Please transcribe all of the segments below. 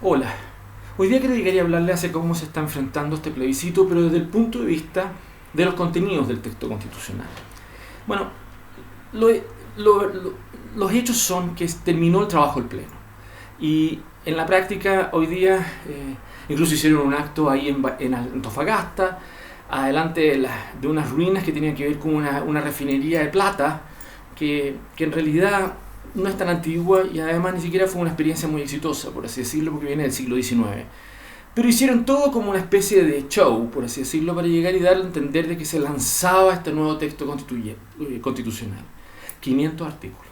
Hola, hoy día quería hablarle acerca de cómo se está enfrentando este plebiscito, pero desde el punto de vista de los contenidos del texto constitucional. Bueno, lo- los hechos son que terminó el trabajo del Pleno y en la práctica hoy día incluso hicieron un acto ahí en Antofagasta, adelante de unas ruinas que tenían que ver con una refinería de plata que en realidad no es tan antigua y además ni siquiera fue una experiencia muy exitosa, por así decirlo, porque viene del siglo XIX. Pero hicieron todo como una especie de show, por así decirlo, para llegar y dar a entender de que se lanzaba este nuevo texto constitucional. 500 artículos.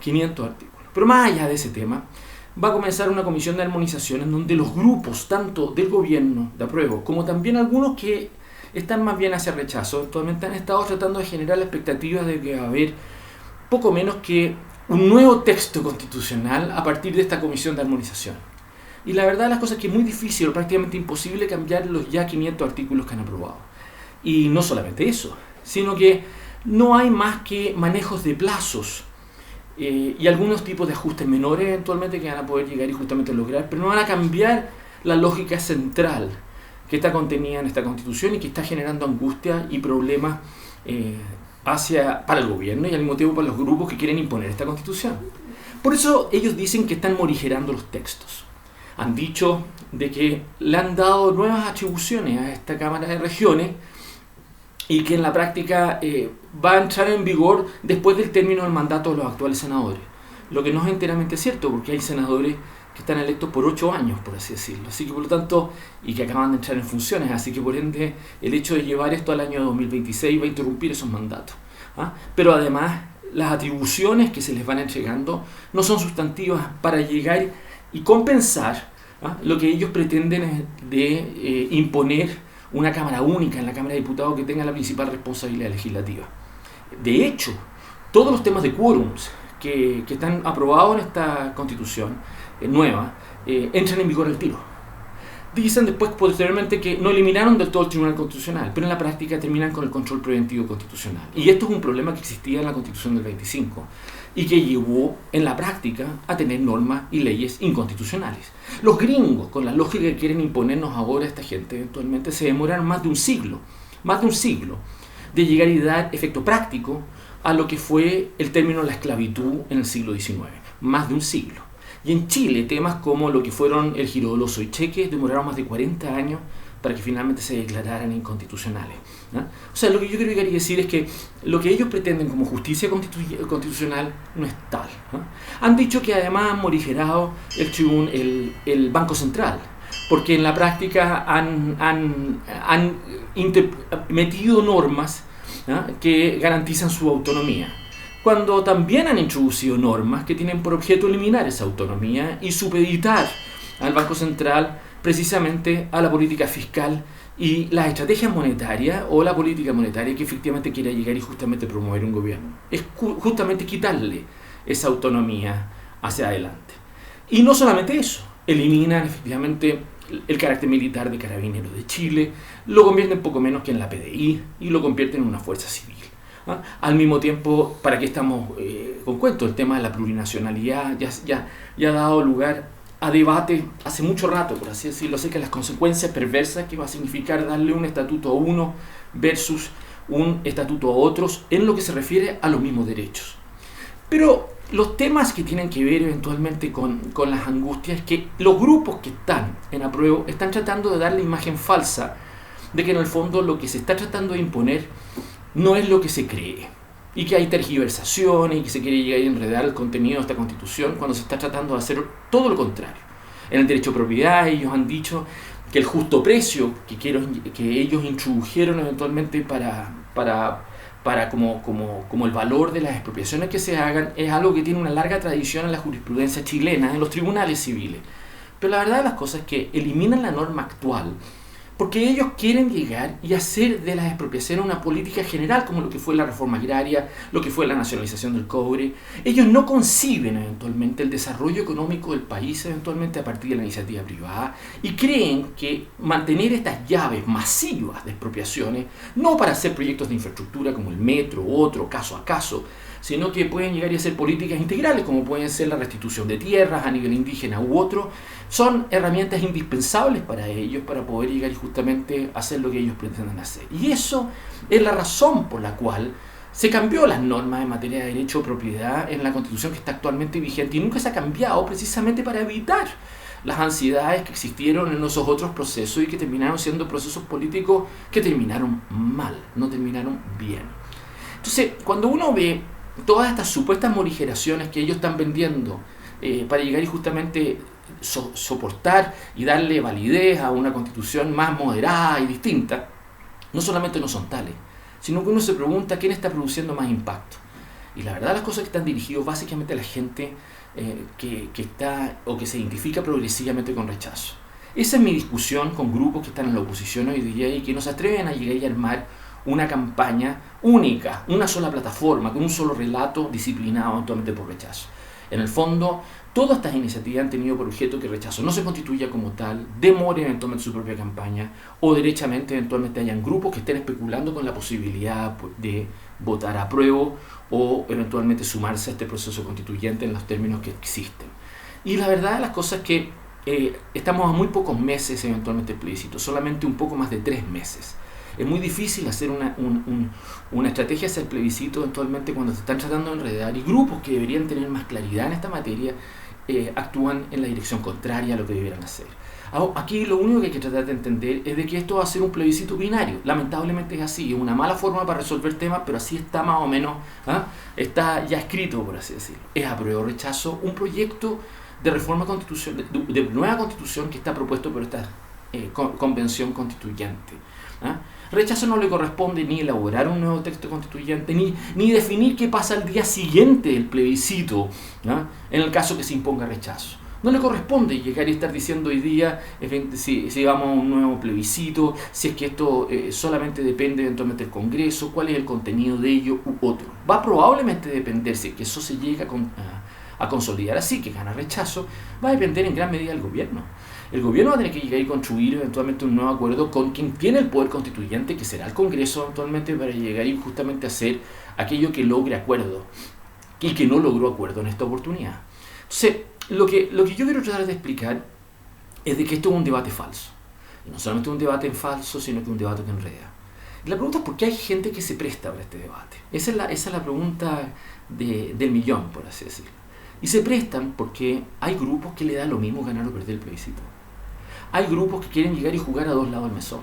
500 artículos. Pero más allá de ese tema, va a comenzar una comisión de armonización en donde los grupos, tanto del gobierno de apruebo, como también algunos que están más bien hacia rechazo, actualmente han estado tratando de generar la expectativa de que va a haber poco menos que un nuevo texto constitucional a partir de esta comisión de armonización. Y la verdad de las cosas es que es muy difícil o prácticamente imposible cambiar los ya 500 artículos que han aprobado. Y no solamente eso, sino que no hay más que manejos de plazos y algunos tipos de ajustes menores eventualmente que van a poder llegar y justamente lograr, pero no van a cambiar la lógica central que está contenida en esta Constitución y que está generando angustia y problemas para el gobierno y al mismo tiempo para los grupos que quieren imponer esta Constitución. Por eso ellos dicen que están morigerando los textos. Han dicho de que le han dado nuevas atribuciones a esta Cámara de Regiones y que en la práctica va a entrar en vigor después del término del mandato de los actuales senadores. Lo que no es enteramente cierto, porque hay senadores que están electos por 8 años, por así decirlo. Así que por lo tanto, y que acaban de entrar en funciones, así que por ende el hecho de llevar esto al año 2026 va a interrumpir esos mandatos. Pero además las atribuciones que se les van entregando no son sustantivas para llegar y compensar lo que ellos pretenden de imponer una Cámara única en la Cámara de Diputados que tenga la principal responsabilidad legislativa. De hecho, todos los temas de quórums que están aprobados en esta Constitución nueva entran en vigor al tiro. Dicen después, posteriormente, que no eliminaron del todo el Tribunal Constitucional, pero en la práctica terminan con el control preventivo constitucional. Y esto es un problema que existía en la Constitución del 25 y que llevó en la práctica a tener normas y leyes inconstitucionales. Los gringos, con la lógica que quieren imponernos ahora a esta gente, eventualmente se demoraron más de un siglo, de llegar y dar efecto práctico a lo que fue el término de la esclavitud en el siglo XIX. Más de un siglo. Y en Chile, temas como lo que fueron el giro doloso y cheques demoraron más de 40 años para que finalmente se declararan inconstitucionales. O sea, lo que yo creo que quería decir es que lo que ellos pretenden como justicia constitucional no es tal. Han dicho que además han morigerado el Banco Central, porque en la práctica han metido normas que garantizan su autonomía, cuando también han introducido normas que tienen por objeto eliminar esa autonomía y supeditar al Banco Central precisamente a la política fiscal y las estrategias monetarias o la política monetaria que efectivamente quiera llegar y justamente promover un gobierno. Es justamente quitarle esa autonomía hacia adelante. Y no solamente eso, eliminan efectivamente el carácter militar de Carabineros de Chile, lo convierten poco menos que en la PDI y lo convierten en una fuerza civil. Al mismo tiempo, ¿para qué estamos con cuento? El tema de la plurinacionalidad ya ha dado lugar a debate hace mucho rato, por así decirlo, acerca de las consecuencias perversas que va a significar darle un estatuto a uno versus un estatuto a otros en lo que se refiere a los mismos derechos. Pero los temas que tienen que ver eventualmente con las angustias es que los grupos que están en apruebo están tratando de dar la imagen falsa de que en el fondo lo que se está tratando de imponer no es lo que se cree, y que hay tergiversaciones y que se quiere llegar a enredar el contenido de esta Constitución cuando se está tratando de hacer todo lo contrario. En el derecho a propiedad ellos han dicho que el justo precio que ellos introdujeron eventualmente para como el valor de las expropiaciones que se hagan es algo que tiene una larga tradición en la jurisprudencia chilena, en los tribunales civiles. Pero la verdad de las cosas es que eliminan la norma actual porque ellos quieren llegar y hacer de las expropiaciones una política general, como lo que fue la reforma agraria, lo que fue la nacionalización del cobre. Ellos no conciben eventualmente el desarrollo económico del país eventualmente a partir de la iniciativa privada y creen que mantener estas llaves masivas de expropiaciones, no para hacer proyectos de infraestructura como el metro u otro caso a caso, sino que pueden llegar a ser políticas integrales, como pueden ser la restitución de tierras a nivel indígena u otro. Son herramientas indispensables para ellos, para poder llegar justamente a hacer lo que ellos pretenden hacer. Y eso es la razón por la cual se cambió las normas en materia de derecho de propiedad en la Constitución que está actualmente vigente, y nunca se ha cambiado precisamente para evitar las ansiedades que existieron en esos otros procesos y que terminaron siendo procesos políticos que terminaron mal, no terminaron bien. Entonces, cuando uno ve todas estas supuestas morigeraciones que ellos están vendiendo para llegar y justamente soportar y darle validez a una constitución más moderada y distinta, no solamente no son tales, sino que uno se pregunta quién está produciendo más impacto. Y la verdad, las cosas que están dirigidas básicamente a la gente que está o que se identifica progresivamente con rechazo. Esa es mi discusión con grupos que están en la oposición hoy día y que no se atreven a llegar y armar una campaña única, una sola plataforma, con un solo relato disciplinado eventualmente por rechazo. En el fondo, todas estas iniciativas han tenido por objeto que rechazo no se constituya como tal, demore eventualmente su propia campaña o derechamente eventualmente hayan grupos que estén especulando con la posibilidad de votar a prueba o eventualmente sumarse a este proceso constituyente en los términos que existen. Y la verdad de las cosas es que estamos a muy pocos meses eventualmente del plebiscito, solamente un poco más de 3 meses. Es muy difícil hacer una estrategia hacia el plebiscito eventualmente cuando se están tratando de enredar, y grupos que deberían tener más claridad en esta materia actúan en la dirección contraria a lo que debieran hacer. Aquí lo único que hay que tratar de entender es de que esto va a ser un plebiscito binario. Lamentablemente es así, es una mala forma para resolver temas, pero así está más o menos, está ya escrito, por así decirlo. Es apruebo o rechazo un proyecto de reforma constitucional, de nueva constitución que está propuesto por esta convención constituyente. Rechazo no le corresponde ni elaborar un nuevo texto constituyente, ni definir qué pasa al día siguiente del plebiscito, en el caso que se imponga rechazo. No le corresponde llegar y estar diciendo hoy día si vamos a un nuevo plebiscito, si es que esto solamente depende eventualmente del Congreso, cuál es el contenido de ello u otro. Va a probablemente depender, si es que eso se llega a consolidar así, que gana rechazo, va a depender en gran medida del gobierno. El gobierno va a tener que llegar y construir eventualmente un nuevo acuerdo con quien tiene el poder constituyente, que será el Congreso eventualmente, para llegar y justamente hacer aquello que logre acuerdo y que no logró acuerdo en esta oportunidad. Entonces, lo que yo quiero tratar de explicar es de que esto es un debate falso. Y no solamente un debate falso, sino que un debate que enreda. Y la pregunta es por qué hay gente que se presta para este debate. Esa es la pregunta del millón, por así decirlo. Y se prestan porque hay grupos que le da lo mismo ganar o perder el plebiscito. Hay grupos que quieren llegar y jugar a dos lados del mesón.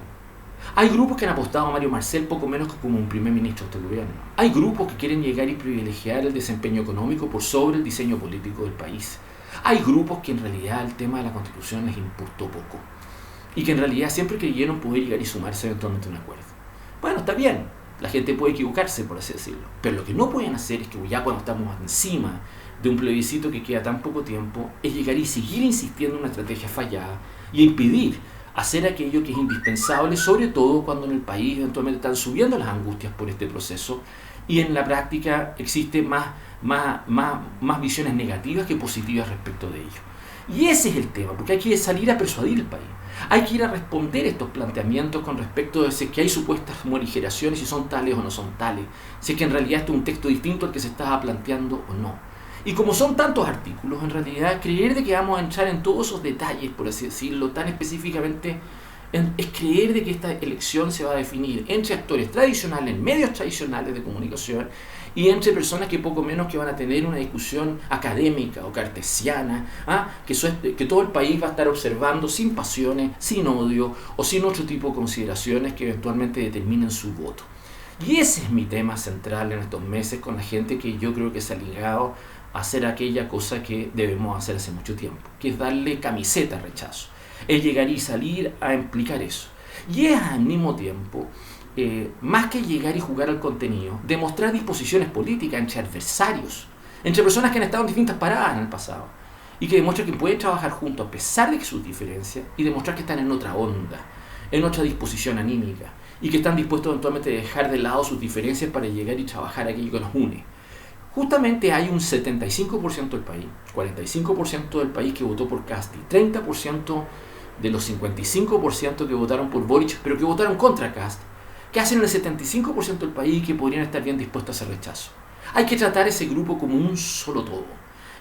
Hay grupos que han apostado a Mario Marcel poco menos que como un primer ministro de este gobierno. Hay grupos que quieren llegar y privilegiar el desempeño económico por sobre el diseño político del país. Hay grupos que en realidad el tema de la Constitución les importó poco y que en realidad siempre creyeron poder llegar y sumarse eventualmente a un acuerdo. Bueno, está bien, la gente puede equivocarse, por así decirlo, pero lo que no pueden hacer es que ya cuando estamos encima de un plebiscito que queda tan poco tiempo, es llegar y seguir insistiendo en una estrategia fallada y impedir hacer aquello que es indispensable, sobre todo cuando en el país eventualmente están subiendo las angustias por este proceso y en la práctica existe más visiones negativas que positivas respecto de ello. Y ese es el tema, porque hay que salir a persuadir el país. Hay que ir a responder estos planteamientos con respecto de si es que hay supuestas morigeraciones, si son tales o no son tales, si es que en realidad este es un texto distinto al que se estaba planteando o no. Y como son tantos artículos, en realidad creer de que vamos a entrar en todos esos detalles, por así decirlo, tan específicamente, es creer de que esta elección se va a definir entre actores tradicionales, medios tradicionales de comunicación, y entre personas que poco menos que van a tener una discusión académica o cartesiana, que todo el país va a estar observando sin pasiones, sin odio o sin otro tipo de consideraciones que eventualmente determinen su voto. Y ese es mi tema central en estos meses con la gente que yo creo que se ha ligado a hacer aquella cosa que debemos hacer hace mucho tiempo, que es darle camiseta al rechazo, es llegar y salir a implicar eso. Y es al mismo tiempo, más que llegar y jugar al contenido, demostrar disposiciones políticas entre adversarios, entre personas que han estado en distintas paradas en el pasado, y que demuestran que pueden trabajar juntos a pesar de sus diferencias, y demostrar que están en otra onda, en otra disposición anímica, y que están dispuestos eventualmente a dejar de lado sus diferencias para llegar y trabajar aquello que nos une. Justamente hay un 75% del país, 45% del país que votó por Kast y 30% de los 55% que votaron por Boric, pero que votaron contra Kast, que hacen el 75% del país y que podrían estar bien dispuestos a hacer rechazo. Hay que tratar ese grupo como un solo todo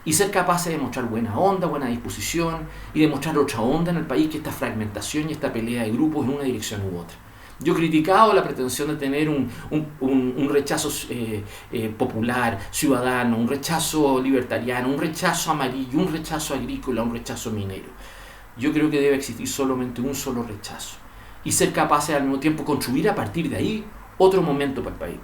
y ser capaces de mostrar buena onda, buena disposición y de mostrar otra onda en el país que esta fragmentación y esta pelea de grupos en una dirección u otra. Yo he criticado la pretensión de tener un rechazo popular, ciudadano, un rechazo libertariano, un rechazo amarillo, un rechazo agrícola, un rechazo minero. Yo creo que debe existir solamente un solo rechazo y ser capaces al mismo tiempo construir a partir de ahí otro momento para el país.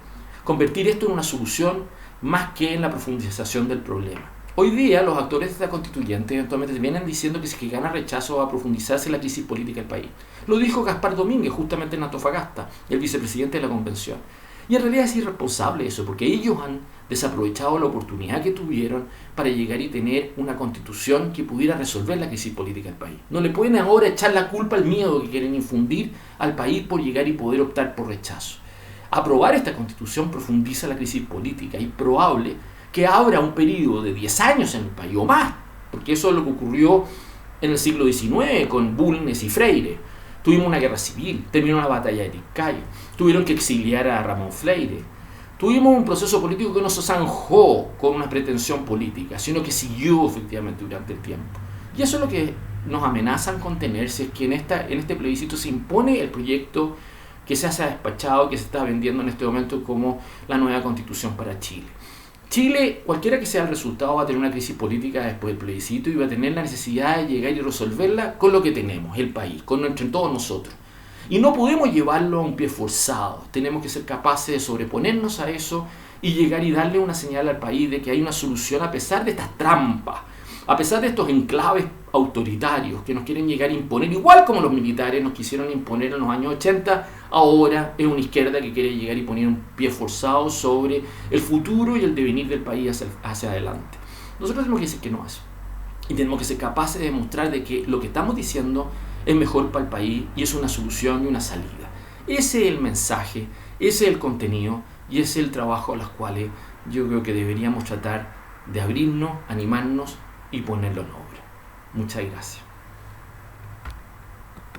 Convertir esto en una solución más que en la profundización del problema. Hoy día los actores de esta constituyente eventualmente vienen diciendo que si que gana rechazo va a profundizarse la crisis política del país. Lo dijo Gaspar Domínguez justamente en Antofagasta, el vicepresidente de la convención. Y en realidad es irresponsable eso, porque ellos han desaprovechado la oportunidad que tuvieron para llegar y tener una constitución que pudiera resolver la crisis política del país. No le pueden ahora echar la culpa al miedo que quieren infundir al país por llegar y poder optar por rechazo. Aprobar esta constitución profundiza la crisis política y probable que abra un periodo de 10 años en el país o más, porque eso es lo que ocurrió en el siglo XIX con Bulnes y Freire. Tuvimos una guerra civil, terminó una batalla de Tizcay, tuvieron que exiliar a Ramón Freire. Tuvimos un proceso político que no se zanjó con una pretensión política, sino que siguió efectivamente durante el tiempo. Y eso es lo que nos amenazan con tener si es que en este plebiscito se impone el proyecto que se ha despachado, que se está vendiendo en este momento como la nueva constitución para Chile. Chile, cualquiera que sea el resultado, va a tener una crisis política después del plebiscito y va a tener la necesidad de llegar y resolverla con lo que tenemos, el país, entre todos nosotros. Y no podemos llevarlo a un pie forzado, tenemos que ser capaces de sobreponernos a eso y llegar y darle una señal al país de que hay una solución a pesar de estas trampas, a pesar de estos enclaves autoritarios que nos quieren llegar a imponer, igual como los militares nos quisieron imponer en los años 80, ahora es una izquierda que quiere llegar y poner un pie forzado sobre el futuro y el devenir del país hacia adelante. Nosotros tenemos que decir que no a eso. Y tenemos que ser capaces de demostrar de que lo que estamos diciendo es mejor para el país y es una solución y una salida. Ese es el mensaje, ese es el contenido y ese es el trabajo a los cuales yo creo que deberíamos tratar de abrirnos, animarnos y ponerlo en obra. Muchas gracias.